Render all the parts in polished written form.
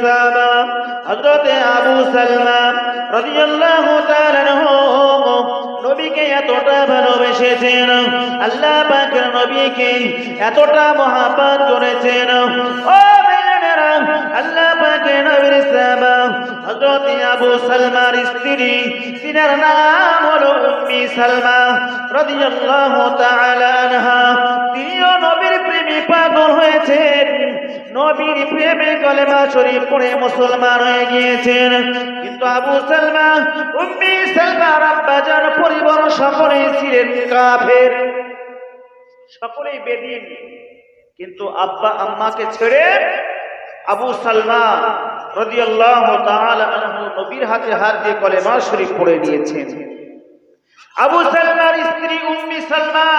সাহাবা হযরত আবু সালমা রাদিয়াল্লাহু তাআলা আনহু নবীকে এতটা ভালোবেসেছেন, আল্লাহ পাকের নবীকে এতটা মহব্বত করেছেন। ও ভাইয়েরা, আল্লাহ পাকের নবীর সাহাবা হযরত আবু সালমার স্ত্রী, তিনার নাম হলো উম্মি সালমা রাদিয়াল্লাহু তাআলা আনহা। তিনিও নবীর প্রেমে পাগল হয়েছেন, নবীর প্রেমে কলেমা শরীফ পড়ে মুসলমান হয়ে গিয়েছেন। কিন্তু আবু সালমা, উম্মি সালমার আব্বাজান পরিবার সকলেই ছিলেন কাফের, সকলেই বেদীন। কিন্তু আব্বা আম্মাকে ছেড়ে আবু সালমা রাদিয়াল্লাহু তাআলা আনহু নবীর হাতে হাত দিয়ে কলেমা শরীফ পড়ে নিয়েছেন। আবু সালমার স্ত্রী উম্মি সালমা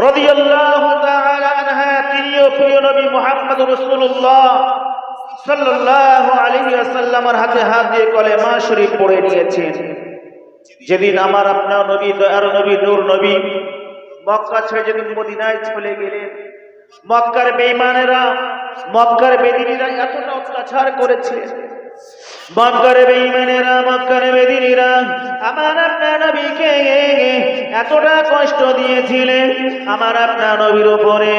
রাদিয়াল্লাহু তাআলা আনহা, তিনিও প্রিয় নবী মুহাম্মদ রাসূলুল্লাহ সাল্লাল্লাহু আলাইহি ওয়াসাল্লামের হাতে হাত দিয়ে কলেমা শরীফ পড়ে নিয়েছেন। যেদিন আমার আপনার নবী, দয়ার নবী, নূর নবী মক্কা ছেড়ে যেদিন মদিনায় চলে গেলেন, মক্কার বেঈমানেরা, মক্কার বেদিনীরা এতটা অত্যাচার করেছে। মক্কার বেঈমানেরা, মক্কার বেদিনীরা আমার আপনার নবীকে এতটা কষ্ট দিয়েছিলেন, আমার আপনার নবীর উপরে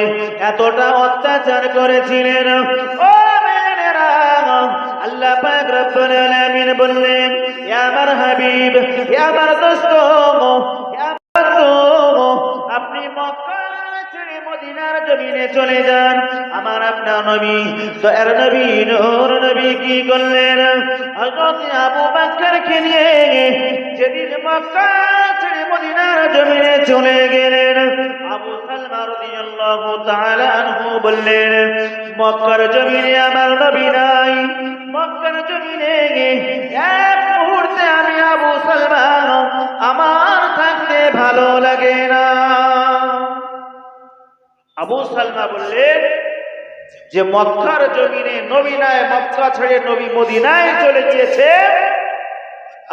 এতটা অত্যাচার করেছিলেন। ও বেঈমানেরা, আল্লাহ পাক রব্বুল আলামিন বললেন, ইয়া আমার হাবিব, ইয়া আমার দোস্ত, ইয়া আমার বন্ধু, আপনি মক্কা ছেড়ে মদিনার জমিনে চলে যান। আমার আপনার নবী, দয়ার নবী, নূর নবী কি করলেন? হযরত আবু বকরকে নিয়ে যেদিন মক্কা ছেড়ে মদিনার জমিনে চলে গেলেন, আবু সালমা রাদিয়াল্লাহু তাআলা আনহু বললেন, মক্কার জমিনে আমার নবী নাই, মক্কার জমিনে এক মুহূর্তে আমি আবু সালমা আমার থাকতে ভালো লাগে না। আবু সালমা বললেন যে মক্কার জমিনে নবী নাই, মক্কা ছেড়ে নবী মদিনায় চলে গিয়েছে,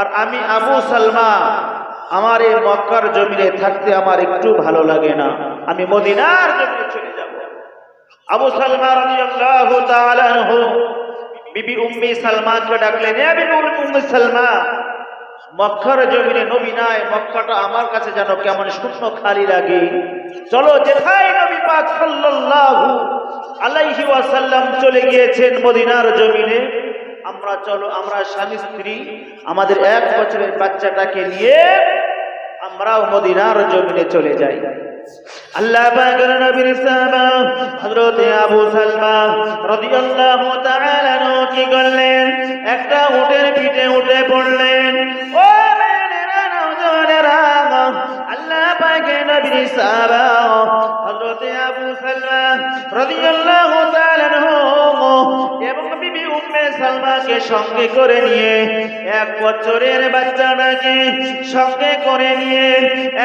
আর আমি আবু সালমা আমার এই মক্কার জমিনে থাকতে আমার একটু ভালো লাগে না, আমি মদিনার জমিনে চলে যাব। আবু সালমা রাদিয়াল্লাহু তাআলা আনহু বিবি উম্মি সালমাকে ডাকলেন, এ বিবি উম্মি সালমা, মক্কার জমিনে নবী নাই, মক্কাটা আমার কাছে যেন কেমন শূন্য খালি লাগে। চলো, যেখানে নবী পাক সাল্লাল্লাহু আলাইহি ওয়াসাল্লাম চলে গিয়েছেন মদিনার জমিনে, আমরা চলো, আমরা স্বামী স্ত্রী আমাদের 1 বছরের বাচ্চাটাকে নিয়ে আমরাও মদিনার জমিনে চলে যাই। আল্লাহ পাকের নবীর সাহাবা হযরত আবু সালমা রাদিয়াল্লাহু তাআলা আনহু কি করলেন? একটা উটের পিঠে উঠে পড়লেন। ও মেয়েরা, নওজওয়ানেরা, আল্লাহ পাকের নবীর সাহাবা হযরত আবু সালমা রাদিয়াল্লাহু তাআলা আনহু এবং বিবি উম্মে সালমাকে সঙ্গে করে নিয়ে 1 বছরের বাচ্চাটাকে সঙ্গে করে নিয়ে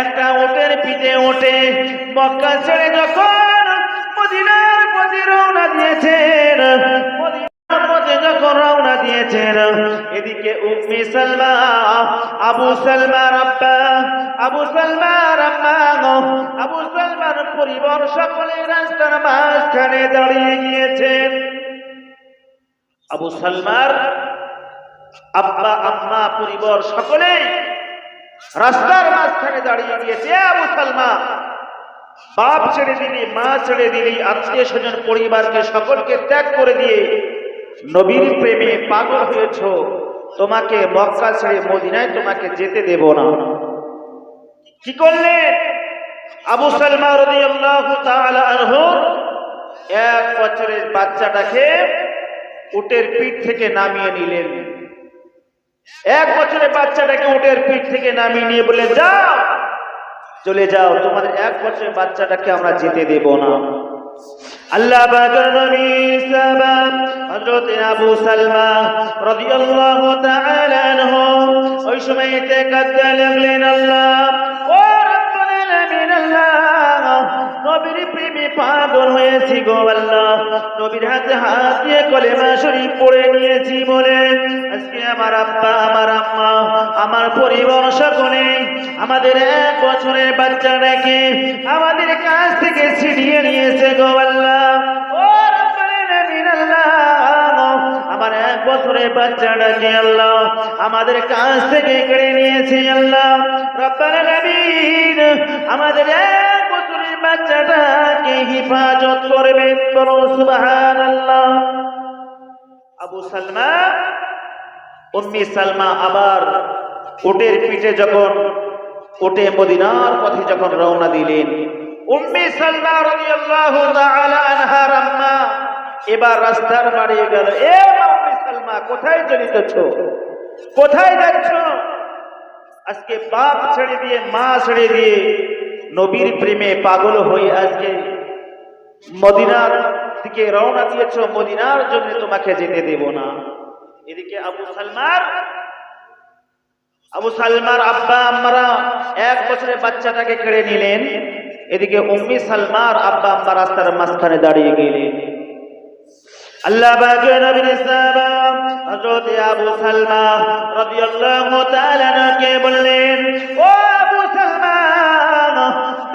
একটা উটের পিঠে উঠে মক্কা ছেড়ে যখন মদিনার পথে রওনা দিয়েছেন, মদিনার পথে যখন রওনা দিয়েছেন, এদিকে উম্মি সালমা, আবু সালমার আব্বা, আবু সালমার আম্মা, আবু সালমার পরিবার সকলে রাস্তার মাঝখানে দাঁড়িয়ে গিয়েছেন। আবু সালমার আব্বা, আম্মা, পরিবার সকলে রাস্তার মাঝখানে দাঁড়িয়ে গিয়েছে। আবু সালমা, বাপ ছেড়ে দিলি, মা ছেড়ে দিলি, আত্মীয় স্বজন পরিবারকে সকলকে ত্যাগ করে দিয়ে নবীর প্রেমে পাগল হয়েছ, তোমাকে মক্কা ছেড়ে মদিনায় তোমাকে যেতে দেব না। কি করলেন? আবু সালমা রাদিয়াল্লাহু তাআলা আনহু 1 বছরের বাচ্চাটাকে উটের পিঠ থেকে নামিয়ে নিলেন। 1 বছরের বাচ্চাটাকে উটের পিঠ থেকে নামিয়ে নিয়ে বলে, যাও, চলে যাও, তোমাদের 1 বছরের বাচ্চাটাকে আমরা যেতে দেব না। আল্লাহ পাকের নবী সাহাবা হযরত আবু সালমা রাদিয়াল্লাহু তাআলা আনহু ওই সময়তে কাঁদতে লাগলেন, আল্লাহ, ও রব্বুল আলামিন, আল্লাহ, নবীর প্রেমে পাগল হয়েছি গো আল্লাহ, নবীর হাতে হাত দিয়ে কলেমা শরীফ পড়ে নিয়েছি বলে আজকে আমার আব্বা, আমার আম্মা, আমার পরিবার সকলে আমাদের 1 বছরের বাচ্চাটাকে আমাদের কাছ থেকে ছিনিয়ে নিয়েছে গো আল্লাহ। ও রব্বুল আলামিন, আল্লাহ, বছরের বাচ্চাটাকে আল্লাহ আমাদের কাছ থেকে কেড়ে নিয়েছে আল্লাহ রব্বুল আলামিন আমাদের 1 বছরের বাচ্চাটাকে হেফাজত করবে বলো সুবহানাল্লাহ। আবু সালমা উম্মি সালমা আবার উটের পিঠে যখন উটে মদিনার পথে যখন রওনা দিলেন উম্মি সালমা রাদিয়াল্লাহু তাআলা আনহার আম্মা এবার রাস্তার বাড়িয়ে গেল এ উম্মি সালমা কোথায় চলিতেছো কোথায় যাচ্ছ আজকে বাপ ছেড়ে দিয়ে মা ছেড়ে দিয়ে নবীর প্রেমে পাগল হয়ে আজকে মদিনার দিকে রওনা দিয়েছো মদিনার জন্য তোমাকে যেতে দেব না। এদিকে আবু সালমার আব্বা আম্মারা 1 বছরের বাচ্চাটাকে কেড়ে নিলেন এদিকে উম্মি সালমার আব্বা আম্মা রাস্তার মাঝখানে দাঁড়িয়ে গেলেন। আল্লাহ পাকের নবীর সাহাবা হযরত আবু সালমা রাদিয়াল্লাহু তাআলা কে বললেন ও আবু সালমা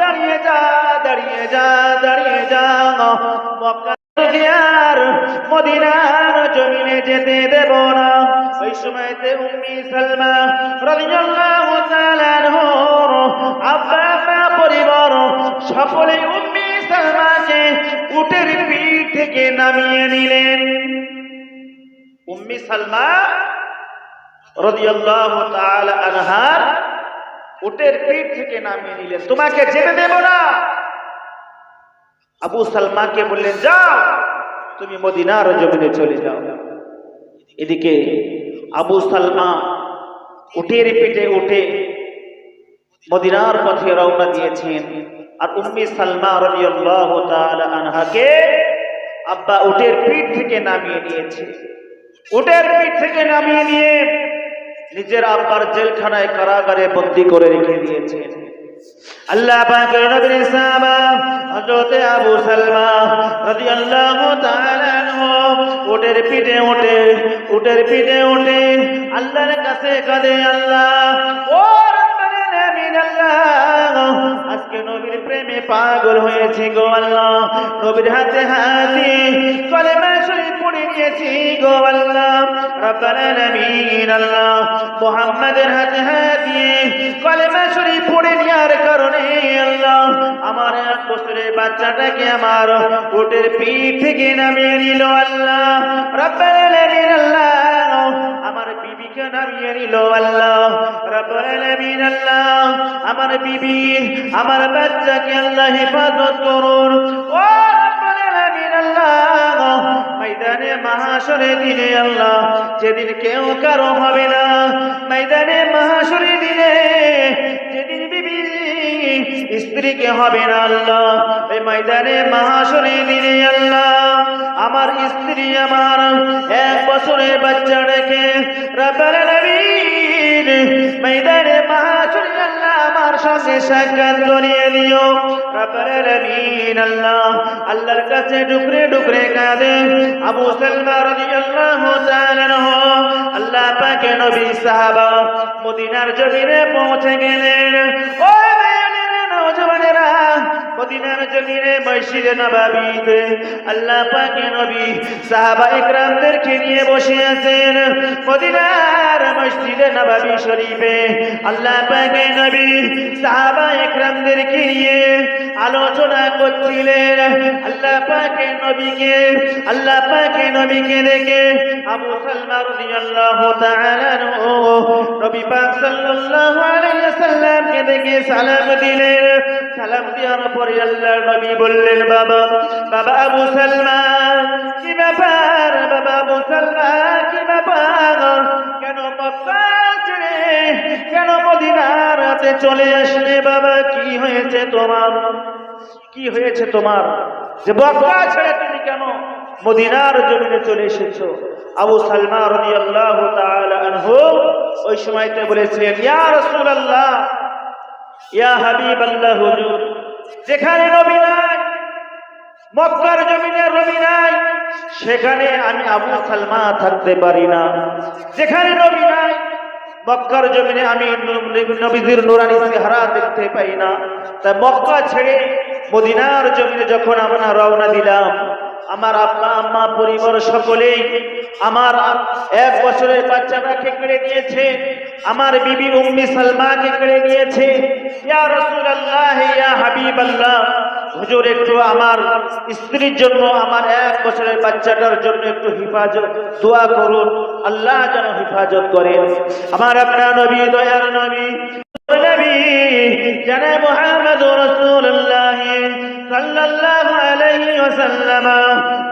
দাঁড়িয়ে যা দাঁড়িয়ে যা দাঁড়িয়ে যা মক্কা আর মদিনার জমিনে যেতে দেব না। ওই সময়তে উম্মি সালমা রাদিয়াল্লাহু তাআলা আনহার আব্বা মা পরিবার সকলে উম্মি সালমাকে উটের পিঠ থেকে নামিয়ে নিলেন। উম্মি সালমা রাদিয়াল্লাহু তাআলা আনহার উটের পিঠ থেকে নামিয়ে নিলেন তোমাকে যেতে দেব না। আবু সালমাকে বললেন যাও তুমি মদিনার জমিনে চলে যাও। এদিকে আবু সালমা উটের পিঠে উঠে মদিনার পথে রওনা দিয়েছেন আর উম্মি সালমা রাদিয়াল্লাহু তাআলা আনহাকে আব্বা উটের পিঠ থেকে নামিয়ে নিয়েছে। উটের পিঠ থেকে নামিয়ে নিয়ে নিজের আব্বার জেলখানায় কারাগারে বন্দী করে রেখে দিয়েছেন। আল্লাহ পাকের নবীর সাহাবা হযরত আবু সালমা রাদিয়াল্লাহু তাআলা আনহু উটের পিঠে উঠে আল্লাহর কাছে কাঁদে আল্লাহ ও রব্বুল আলামিন আল্লাহ আজকে নবীর প্রেমে পাগল হয়েছি গো আল্লাহ নবীর হাতে হাতে কলেমা শরীফ পড়ে নিয়েছি গো আল্লাহ রব্বুল আলামিন আল্লাহ মুহাম্মাদের হাতে হাতে কলেমা শরীফ পড়ে নেওয়ার কারণে আল্লাহ আমার 1 বছরের বাচ্চাটাকে আমার উটের পিঠ থেকে নামিয়ে নিল আল্লাহ রব্বুল আলামিন আল্লাহ আমার বিবিকে নামিয়ে নিল আল্লাহ রব্বুল আলামিন আল্লাহ আমার বিবি আমার বাচ্চাকে আল্লাহ হেফাজত করুন ও রব্বুল আলামিন আল্লাহ ময়দানে মাহশরে দিনে আল্লাহ যেদিন কেউ কারো হবে না ময়দানে মাহশরে দিনে যেদিন বিবি স্ত্রীকে হবে না আল্লাহ এই ময়দানে মাহশরে দিনে আল্লাহ আমার স্ত্রী আমার 1 বছরের বাচ্চাটাকে রব্বুল আলামিন ময়দানে মাহশরে আল্লাহ আমার সাথে সাক্ষাৎ করিয়ে দিও রব্বুল আলামিন আল্লাহ আল্লাহর কাছে ডুকরে ডুকরে কাঁদে আবু সালমা রাদিয়াল্লাহু তাআলা আনহু আল্লাহ পাকের নবী সাহাবা মদিনার জমিনে পৌঁছে গেলেন। ও নওজওয়ানেরা মদিনার জমিনে মসজিদে নববীতে আল্লাহ পাকের নবী সাহাবা ইকরামদেরকে নিয়ে বসে আছেন। মদিনার মসজিদে নববী শরীফে আল্লাহ পাকের নবী সাহাবা ইকরামদেরকে নিয়ে আলোচনা করছিলেন। আল্লাহ পাকের নবীকে দেখে আবু সালমা রাদিয়াল্লাহু তাআলা আনহু নবী পাক সাল্লাল্লাহু আলাইহি ওয়াসাল্লামকে দেখে সালাম দিলেন। সালাম দেওয়ার পরে আল্লাহর নবী বললেন বাবা আবু সালমা কি ব্যাপার বাবা আবু সালমা কি ব্যাপার কেন মক্কা ছেড়ে কেন মদিনাতে চলে আসলে বাবা কি হয়েছে তোমার যে মক্কা ছেড়ে তুমি কেন মদিনার জমিনে চলে এসেছো? আবু সালমা রাদিয়াল্লাহু তাআলা আনহু ওই সময়তে বলেছিলেন ইয়া রাসূলুল্লাহ ইয়া হাবিবাল্লাহ হুজুর যেখানে নবী নাই মক্কার জমিনে নবী নাই সেখানে আমি আবু সালমা থাকতে পারি না। যেখানে নবী নাই মক্কার জমিনে আমি নবীজির নূরানি চেহারা দেখতে পাই না। তাই মক্কা ছেড়ে মদিনার জমিনে যখন আমরা রওনা দিলাম আমার আব্বা আম্মা পরিবার সকলেই আমার 1 বছরের বাচ্চাটাকে কেড়ে নিয়েছে, আমার বিবি উম্মি সালমাকে কেড়ে নিয়েছে। ইয়া রাসূলুল্লাহ, ইয়া হাবিবাল্লাহ, হুজুর একটু আমার স্ত্রীর জন্য, আমার 1 বছরের বাচ্চাটার জন্য একটু হিফাজত দোয়া করুন, আল্লাহ যেন হিফাজত করেন। আমার আপনার নবী, দয়ার নবী জনাব মুহাম্মদুর রাসূলুল্লাহ সাল্লাল্লাহু আলাইহি ওয়াসাল্লাম,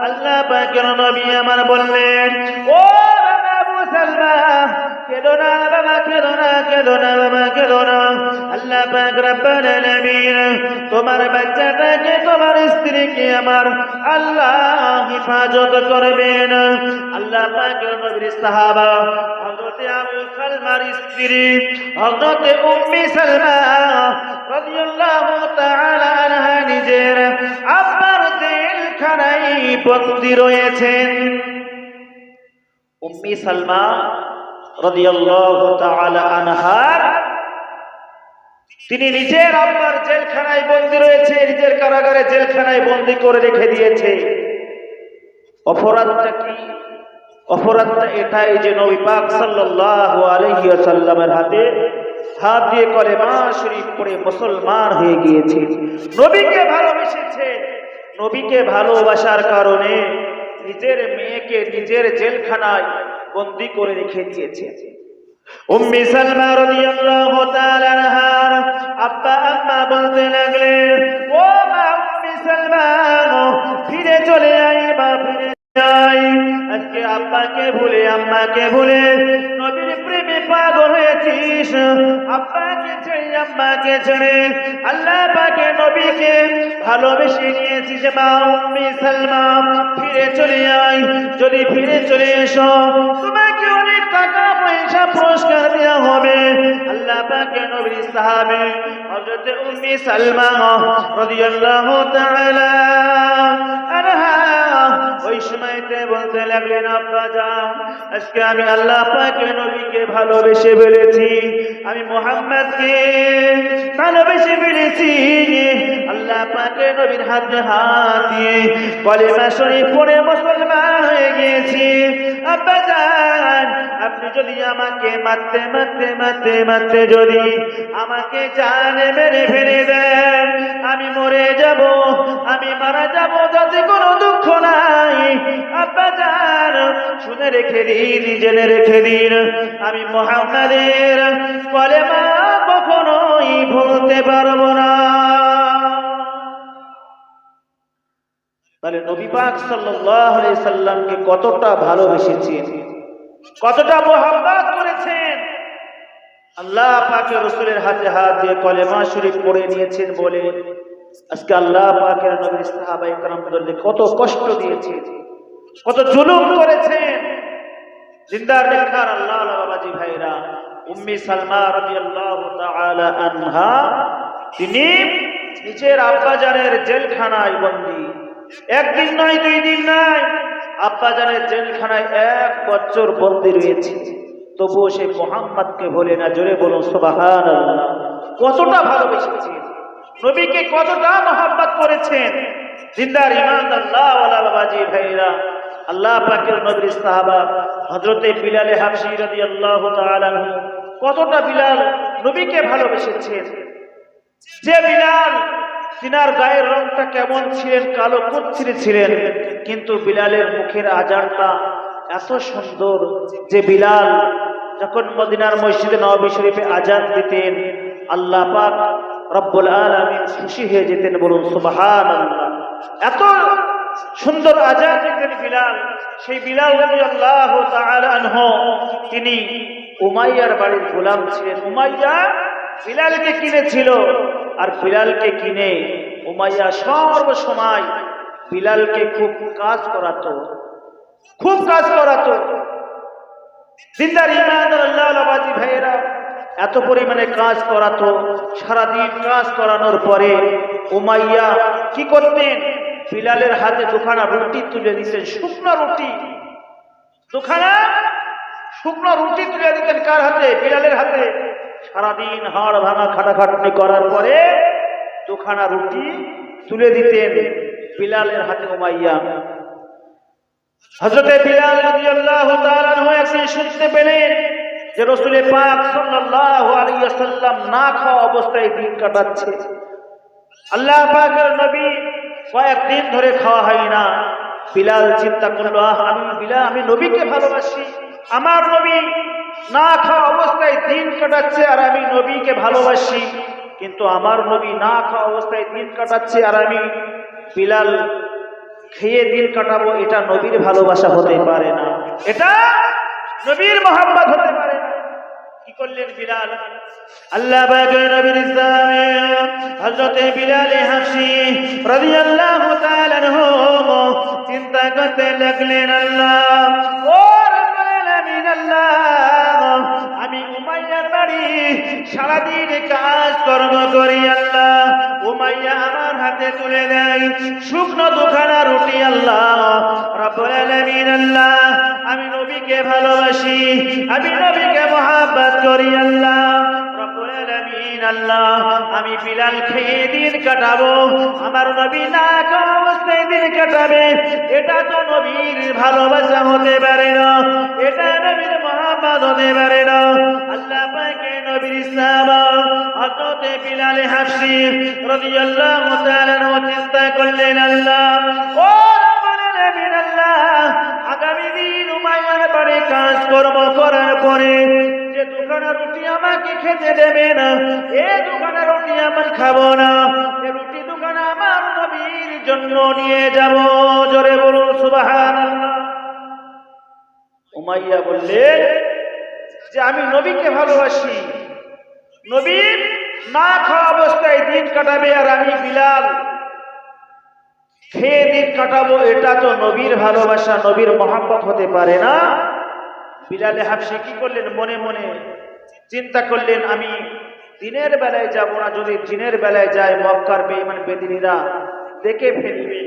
আল্লাহ পাকের নবী আমার বললেন, ও আবু সালমা, কেঁদো না বাবা, কেঁদো না, কেঁদো না বাবা, কেঁদো না। আল্লাহ পাক রব্বুল আলামিন তোমার বাচ্চাটাকে, তোমার স্ত্রীকে আমার আল্লাহ হিফাজত করবেন। আল্লাহ পাকের নবীর সাহাবা হযরত আবু সালমার স্ত্রী হযরত উম্মি সালমা রাদিয়াল্লাহু তাআলা আনহা নিজের আব্বার জেলখানায় বন্দী রয়েছেন। উম্মি সালমা রাদিয়াল্লাহু তাআলা আনহার তিনি নিজের আব্বার জেলখানায় বন্দী রয়েছে, নিজের কারাগারে জেলখানায় বন্দী করে রেখে দিয়েছে। অপরাধটা কি? অপরাধটা এটাই যে নবী পাক সাল্লাল্লাহু আলাইহি ওয়াসাল্লামের হাতে হাত দিয়ে কলেমা শরীফ পড়ে মুসলমান হয়ে গিয়েছে, নবীকে ভালোবেসেছে। নবীকে ভালোবাসার কারণে নিজের মেয়েকে নিজের জেলখানায় বন্দী করে রেখে দিয়েছে। উম্মি সালমা রাদিয়াল্লাহু তাআলা আনহার আব্বা আম্মা বলতে লাগলেন, ও মা উম্মি সালমা, ফিরে চলে আই মা, ফিরে আই। আজকে আব্বাকে ভুলে আম্মাকে ভুলে নবীর প্রেমে পাগল হয়েছিস, আব্বাকে ছেড়ে আম্মাকে ছেড়ে আল্লাহ পাকে নবীকে ভালোবেসে নিয়েছিস। মা উম্মি সালমা, ফিরে চলে আই। যদি ফিরে চলে এসো, তোমাকে অনেক টাকা পয়সা পুরস্কার দেওয়া হবে। আল্লাহ পাকে নবীর সাহাবী হযরত উম্মি সালমা রাদিয়াল্লাহু তাআলা আনহা ওই সময়তে বলতে লাগলেন, আব্বা জান, আজকে আমি আল্লাহ পাকের নবীকে ভালোবেসে ফেলেছি, আমি মুহাম্মদকে ভালোবেসে ফেলেছি। আল্লাহ পাকের নবীর হাতে হাত দিয়ে কলেমা শরীফ পড়ে মুসলমান হয়ে গিয়েছি। আব্বা জান, আপনি যদি আমাকে মারতে মারতে মারতে মারতে যদি আমাকে জানে মেরে ফেলে দেন, আমি মরে যাব, আমি মারা যাব, যাতে কোনো দুঃখ নাই। আব্বা জান, শুনে রেখে দিন, জেনে রেখে দিন, আমি মুহাম্মাদের কলেমা কখনোই ভুলতে পারবো না। তাহলে নবী পাক সাল্লাল্লাহু আলাইহি সাল্লামকে কতটা ভালোবেসেছেন, কতটা মুহাব্বত করেছেন। আল্লাহ পাকের রাসূলের হাতে হাত দিয়ে কলেমা শরীফ পড়ে নিয়েছেন বলে আজকে আল্লাহ পাকের নবীর সাহাবায়ে কেরামদের কত কষ্ট দিয়েছেন, কত জুলুম করেছেন। জিন্দার নেককার আল্লাহ বাবাজি ভাইরা, উম্মি সালমা রাদিয়াল্লাহু তাআলা আনহা তিনি নিজের আব্বাজানের জেলখানায় বন্দী। একদিন নয়, 2 দিন নয়, আব্বাজানের জেলখানায় 1 বছর বন্দী রয়েছে। তবুও সে মুহাম্মদকে ভোলে না। জোরে বলুন সুবহানাল্লাহ। কতটা ভালোবেসেছেন, নবীকে কতটা মহব্বত করেছেন। জিন্দার ইমানদার আল্লাহওয়ালা বাবাজি ভাইরা, আল্লাহ পাকের নবীর সাহাবা হযরত বিলাল হাবশী রাদিয়াল্লাহু তাআলা আনহু কতটা বিলাল নবীকে ভালোবেসেছেন। যে বিলাল, তিনার গায়ের রংটা কেমন ছিলেন, কালো কুচ্ছিরে ছিলেন, কিন্তু বিলালের মুখের আজানটা এত সুন্দর যে বিলাল যখন মদিনার মসজিদে নববী শরীফে আজান দিতেন, আল্লাহ পাক রব্বুল আলামিন খুশি হয়ে যেতেন। বলুন সুবহানাল্লাহ। এত সুন্দর আজান দিতেন বিলাল। সেই বিলাল রাদিয়াল্লাহু তাআলা আনহু তিনি উমাইয়ার বাড়ির গোলাম ছিলেন। উমাইয়া বিলালকে কিনেছিল, আর বিলালকে কিনে উমাইয়া সর্বসময় বিলালকে খুব কাজ করাতো, খুব কাজ করাতো। জিন্দার ইমানদার আল্লাহওয়ালা বাবাজি ভাইয়েরা, এত পরিমাণে কাজ করাতো। সারাদিন কাজ করানোর পরে উমাইয়া কি করতেন, বিলালের হাতে 2খানা রুটি তুলে দিতেন, শুকনো রুটি। 2খানা শুকনো রুটি তুলে দিতেন কার হাতে? বিলালের হাতে। সারাদিন হাড় ভাঙা খাটাখাটনি করার পরে 2খানা রুটি তুলে দিতেন বিলালের হাতে উমাইয়া। হযরতে বিলাল রাদিয়াল্লাহু তাআলা আনহু একদিন শুনতে পেলেন যে রাসূল পাক সাল্লাল্লাহু আলাইহি ওয়াসাল্লাম না খাওয়া অবস্থায় দিন কাটাচ্ছে। আল্লাহ পাকের নবী কয়েকদিন ধরে খাওয়া হয় না। বিলাল চিন্তা করলো, আমি নবীকে ভালোবাসি, আমার নবী না খাওয়া অবস্থায় দিন কাটাচ্ছে আর আমি নবীকে ভালোবাসি, কিন্তু আমার নবী না খাওয়া অবস্থায় দিন কাটাচ্ছে আর আমি বিলাল খেয়ে দিন কাটাবো, এটা নবীর ভালোবাসা হতে পারে না, এটা নবীর মোহাম্মদ হতে পারে না। কি করলেন বিলাল? আল্লাহ পাকের নবীর ইসলামে হযরতে বিলাল হাবশী রাদিয়াল্লাহু তাআলা আনহু চিন্তা করতে লাগলেন, আল্লাহ ও রব্বুল আলামিন, আল্লাহ আমি উমাইয়ার বাড়ি সারাদিন কাজ কর্ম করি, আল্লাহ উমাইয়া আমার হাতে তুলে দেয় শুকনো দুখানা রুটি, আল্লাহ রব্বুল আলামিন, আল্লাহ আমি নবীকে ভালোবাসি, আমি নবীকে মহব্বত করি, আল্লাহ রব্বুল আলামিন, আল্লাহ আমি বিলাল খেয়ে দিন কাটাবো, আমার নবী না খাওয়া অবস্থায় দিন কাটাবে, এটা তো নবীর ভালোবাসা হতে পারে না, এটা নবীর মহব্বত হতে পারে না। আল্লাহ পাকের নবীর ইসলাম হযরতে বিলাল হাবশী রাদিয়াল্লাহু তাআলা চিন্তা করলেন, আল্লাহ ও রব্বুল আলামিন, আল্লাহ আগামী দিন উমাইয়ার বাড়ি কাজ কর্ম করার পরে যে দুখানা রুটি আমাকে খেতে দেবে না, এই দুখানা রুটি আমি খাবো না, এই রুটি দুখানা আমার নবীর জন্য নিয়ে যাব। জোরে বলুন সুবহানাল্লাহ। উমাইয়া বললেন যে আমি নবীকে ভালোবাসি, নবীর না খাওয়া অবস্থায় দিন কাটাবে আর আমি বিলাল খেয়ে দিন কাটাবো, এটা তো নবীর ভালোবাসা, নবীর মহব্বত হতে পারে না। বিলাল হাবশী কি করলেন? মনে মনে চিন্তা করলেন, আমি দিনের বেলায় যাব না, যদি দিনের বেলায় যায় মক্কার বেঈমান বেদিনীরা দেখে ফেলবে।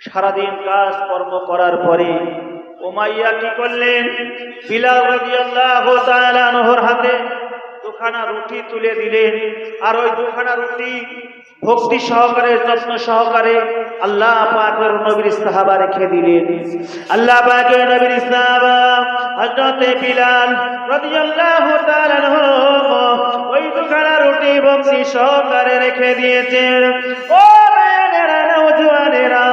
সারাদিন কাজ কর্ম করার পরে উমাইয়া কি করলেন? বিলাল রাদিয়াল্লাহু তাআলা আনহুর হাতে দুখানা রুটি তুলে দিলেন, আর ওই দুখানা রুটি ভক্তি সহকারে যত্ন সহকারে আল্লাহ পাকের নবীর সাহাবা রেখে দিলেন। আল্লাহ পাকের নবীর সাহাবা হযরতে বিলাল রাদিয়াল্লাহু তাআলা আনহু ওই দুখানা রুটি ভক্তি সহকারে রেখে দিয়েছেন। ও মেয়েরা, নওজওয়ানেরা,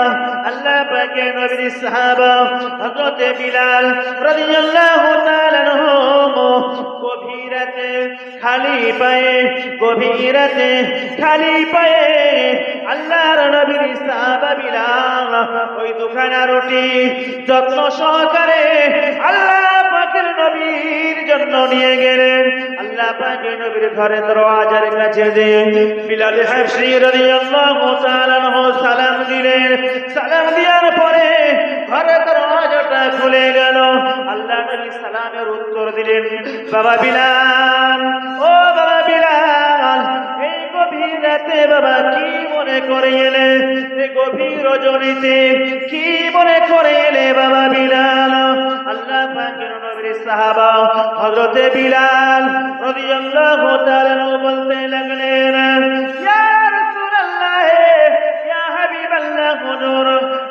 আল্লাহ পাকের নবীর সাহাবা হযরতে বিলাল রাদিয়াল্লাহু তাআলা আনহু গভীর রাতে খালি পায়ে, গভীর রাতে খালি পায়ে আল্লাহর নবীর সাহাবা বিলাল ওই দুখানা রুটি যত্ন সহকারে আল্লাহ পাকের নবীর জন্য নিয়ে গেলেন। আল্লাহ পাকের নবীর ঘরের দরওয়াজার কাছে যে বিলাল হাবশী রাদিয়াল্লাহু তাআলা আনহু সালাম দিলেন। সালাম দেওয়ার পরে ঘরের দরওয়াজাটা খুলে গেল। আল্লাহ নবী সালামের উত্তর দিলেন, বাবা বিলাল, ও বাবা বিলাল, এই গভীর রাতে বাবা কি মনে করে এলে? এই গভীর রজনীতে কি মনে করে এলে বাবা বিলাল? আল্লাহ পাকের নবীর সাহাবা হযরতে বিলাল রাদিয়াল্লাহু তাআলা বলতে লাগলেন, ইয়া রাসূলুল্লাহ, ইয়া হাবিবাল্লাহ, হুজুর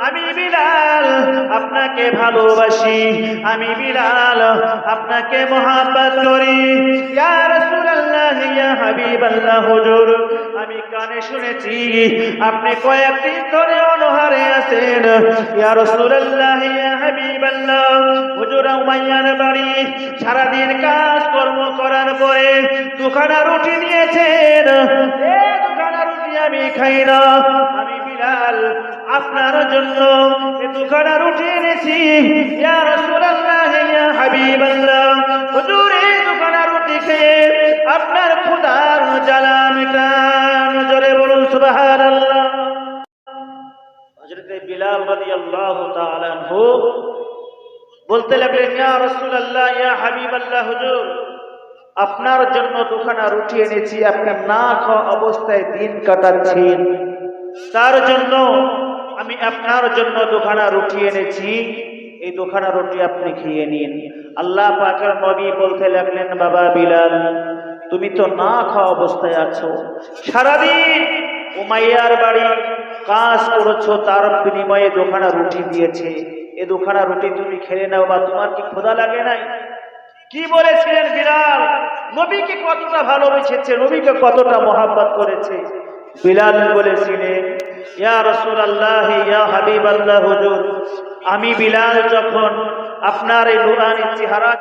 আমি বিলাল আপনাকে ভালোবাসি, আমি বিলাল আপনাকে মহব্বত করি। ইয়া রাসূলুল্লাহ, ইয়া হাবিবাল্লাহ, হুজুর আমি কানে শুনেছি আপনি কয়েকদিন ধরে অনাহারে আছেন। ইয়া রাসূলুল্লাহ, ইয়া হাবিবাল্লাহ, হুজুর উমাইয়ার বাড়ি সারাদিন কাজ কর্ম করার পরে দুখানা রুটি নিয়েছেন, এই দুখানা রুটি আমি খাই না, আমি বিলাল আপনার জন্য এই দুখানা রুটি এনেছি। ইয়া রাসূলুল্লাহ, ইয়া হাবিবাল্লাহ, হুজুর এই দুখানা রুটি খেয়ে আপনার ক্ষুধার জ্বালা মিটান। জোরে বলুন সুবহানাল্লাহ। হযরত বিলাল রাদিয়াল্লাহু তাআলা আনহু বলতে লাগলেন, ইয়া রাসূলুল্লাহ, ইয়া হাবিবাল্লাহ, হুজুর আপনার জন্য দুখানা রুটি এনেছি, আপনি না খাওয়া অবস্থায় দিন কাটাচ্ছেন, তার জন্য আমি আপনার জন্য দুখানা রুটি এনেছি, এই দুখানা রুটি আপনি খেয়ে নিন। আল্লাহ পাকের নবী বলতে লাগলেন, বাবা বিলাল, তুমি তো না খাওয়া অবস্থায় আছো, সারাদিন উমাইয়ার বাড়ি কাজ করেছো, তার বিনিময়ে দুখানা রুটি দিয়েছে, এ দুখানা রুটি তুমি খেয়ে নাও, বা তোমার কি ক্ষুধা লাগে নাই? কি বলেছিলেন বিলাল? নবীকে কতটা ভালোবেসেছে, নবীকে কতটা মহাব্বত করেছে। বিলাল বলেছিলেন, ইয়া রাসূলুল্লাহ, ইয়া হাবিবাল্লাহ হুজুর, আমি বিলাল যখন আপনার এই নুরানি চেহারা